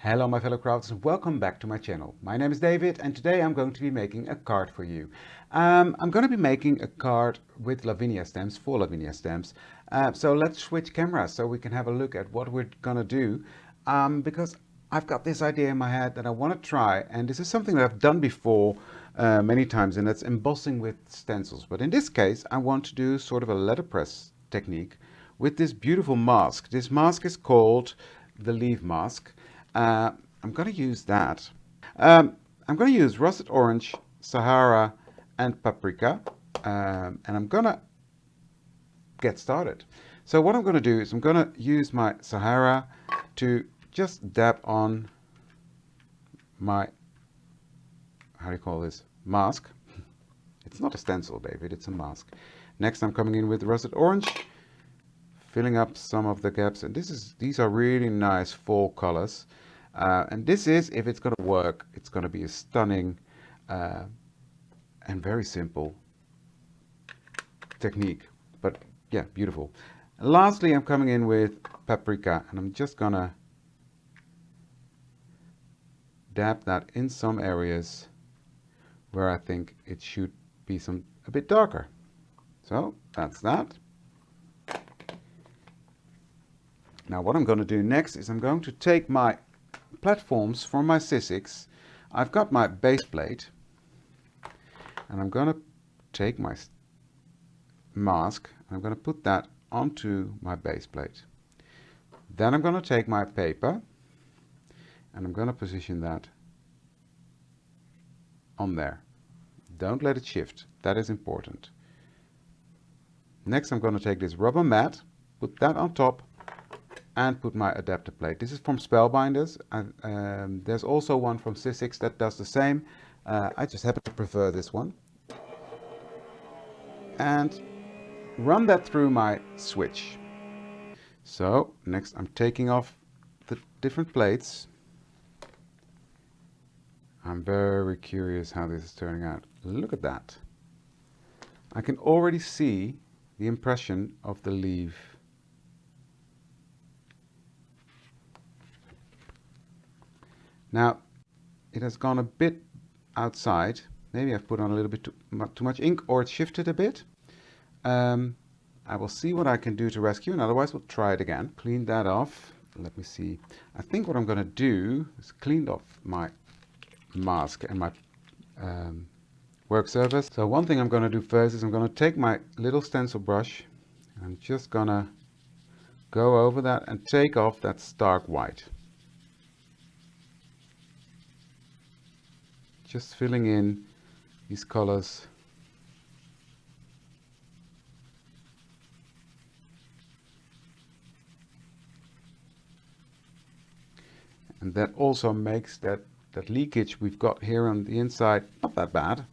Hello my fellow crafters and welcome back to my channel. My name is David and today I'm going to be making a card for you. I'm going to be making a card with Lavinia stems, for Lavinia stems. So let's switch cameras so we can have a look at what we're going to do. Because I've got this idea in my head that I want to try, and this is something that I've done before many times, and that's embossing with stencils. But in this case I want to do sort of a letterpress technique with this beautiful mask. This mask is called the leaf mask. I'm going to use that. I'm going to use Russet Orange, Sahara and Paprika, and I'm going to get started. So what I'm going to do is I'm going to use my Sahara to just dab on my, how do you call this, mask. It's not a stencil, David, it's a mask. Next I'm coming in with Russet Orange, filling up some of the gaps, and these are really nice fall colors. And this is, if it's going to work, it's going to be a stunning and very simple technique. But yeah, beautiful. And lastly, I'm coming in with Paprika, and I'm just going to dab that in some areas where I think it should be a bit darker. So that's that. Now what I'm going to do next is I'm going to take my platforms for my Sissics. I've got my base plate and I'm going to take my mask and I'm going to put that onto my base plate. Then I'm going to take my paper and I'm going to position that on there. Don't let it shift, that is important. Next I'm going to take this rubber mat, put that on top and put my adapter plate. This is from Spellbinders. There's also one from Sissics that does the same. I just happen to prefer this one. And run that through my switch. So next I'm taking off the different plates. I'm very curious how this is turning out. Look at that. I can already see the impression of the leaf. Now, it has gone a bit outside. Maybe I've put on a little bit too much ink, or it's shifted a bit. I will see what I can do to rescue, and otherwise we'll try it again. Clean that off. Let me see. I think what I'm going to do is clean off my mask and my work surface. So one thing I'm going to do first is I'm going to take my little stencil brush, and I'm just going to go over that and take off that stark white. Just filling in these colors. And that also makes that leakage we've got here on the inside not that bad.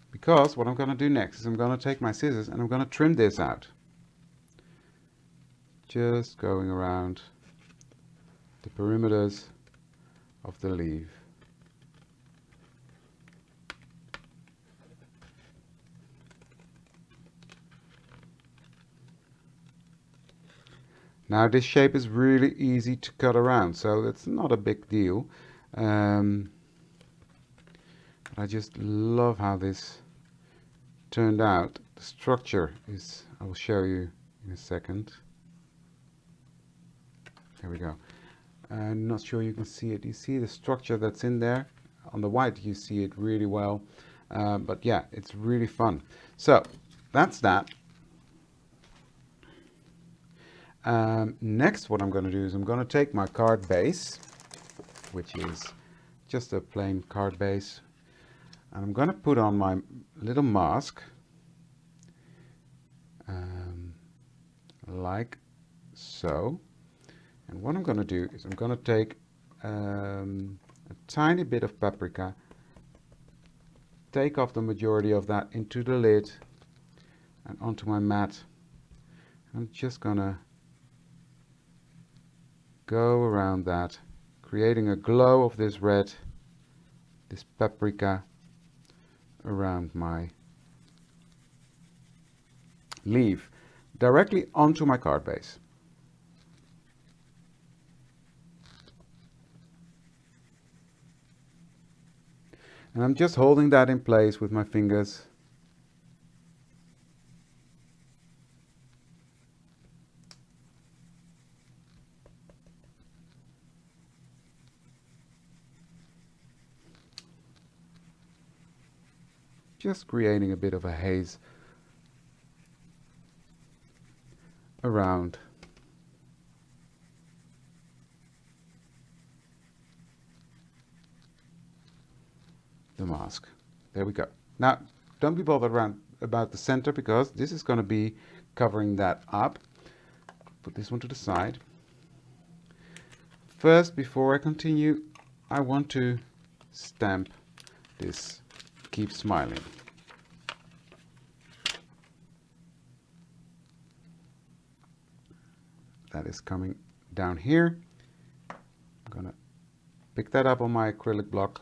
Because what I'm going to do next is I'm going to take my scissors and I'm going to trim this out. Just going around the perimeters of the leaf. Now this shape is really easy to cut around, so it's not a big deal. I just love how this turned out. The structure is, I will show you in a second. There we go. I'm not sure you can see it. You see the structure that's in there? On the white you see it really well. But yeah, it's really fun. So that's that. Next what I'm going to do is I'm going to take my card base, which is just a plain card base, and I'm going to put on my little mask like so. And what I'm going to do is I'm going to take a tiny bit of paprika, take off the majority of that into the lid and onto my mat. I'm just going to go around that, creating a glow of this red, this paprika around my leaf, directly onto my card base. And I'm just holding that in place with my fingers. Just creating a bit of a haze around the mask. There we go. Now, don't be bothered about the center because this is going to be covering that up. Put this one to the side. First, before I continue, I want to stamp this Keep Smiling. That is coming down here. I'm gonna pick that up on my acrylic block.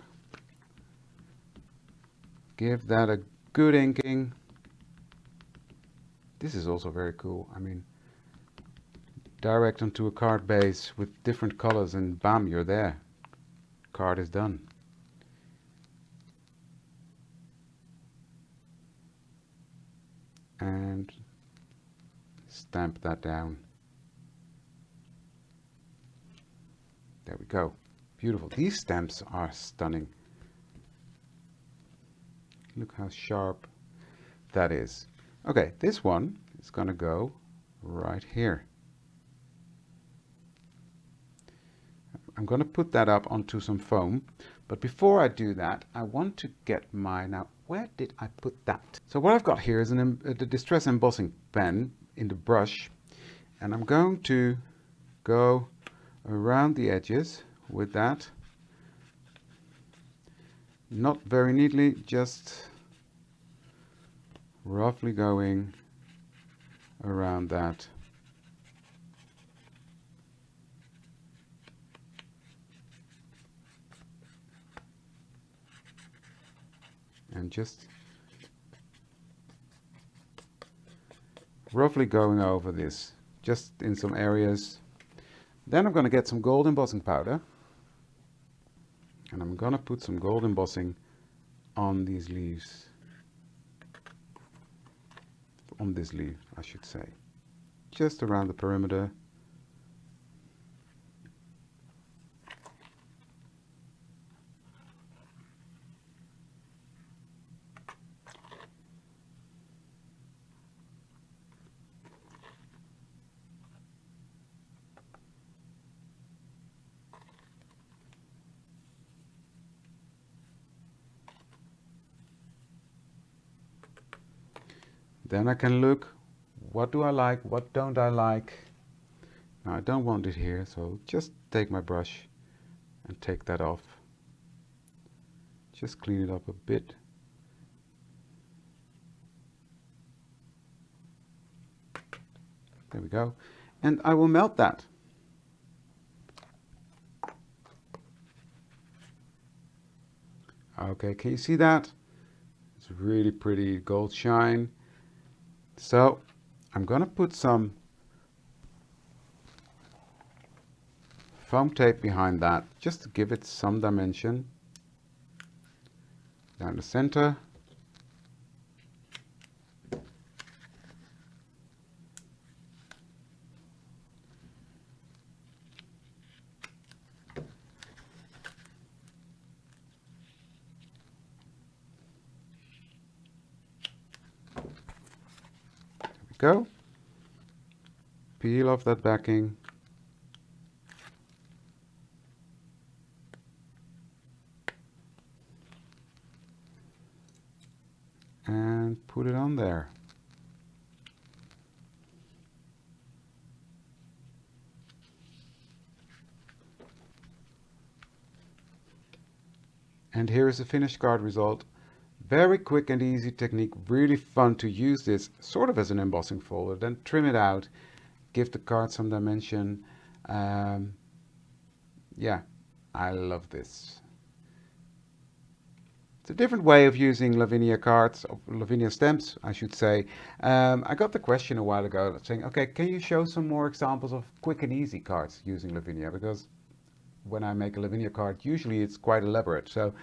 Give that a good inking. This is also very cool. I mean, direct onto a card base with different colors and bam, you're there. Card is done. And stamp that down. There we go. Beautiful. These stamps are stunning. Look how sharp that is. Okay, this one is going to go right here. I'm going to put that up onto some foam, but before I do that, I want to get my, now where did I put that? So what I've got here is the Distress Embossing pen in the brush, and I'm going to go around the edges with that. Not very neatly, just roughly going around that. And just roughly going over this, just in some areas. Then I'm going to get some gold embossing powder, and I'm going to put some gold embossing on these leaves. On this leaf, I should say. Just around the perimeter. Then I can look, what do I like, what don't I like? Now I don't want it here, so just take my brush and take that off. Just clean it up a bit. There we go. And I will melt that. Okay, can you see that? It's really pretty gold shine. So I'm going to put some foam tape behind that just to give it some dimension. Down the center. Go. Peel off that backing. And put it on there. And here is the finished card result. Very quick and easy technique, really fun to use this sort of as an embossing folder, then trim it out, give the card some dimension. Yeah, I love this. It's a different way of using Lavinia cards, or Lavinia stamps, I should say. I got the question a while ago saying, okay, can you show some more examples of quick and easy cards using Lavinia? Because when I make a Lavinia card, usually it's quite elaborate. So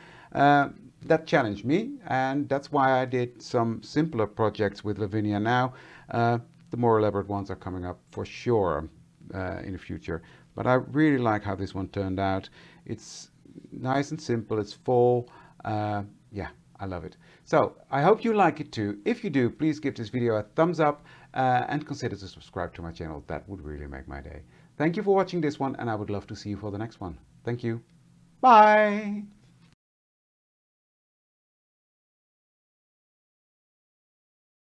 that challenged me, and that's why I did some simpler projects with Lavinia now. The more elaborate ones are coming up for sure in the future. But I really like how this one turned out. It's nice and simple, it's full. Yeah, I love it. So I hope you like it too. If you do, please give this video a thumbs up and consider to subscribe to my channel. That would really make my day. Thank you for watching this one, and I would love to see you for the next one. Thank you. Bye.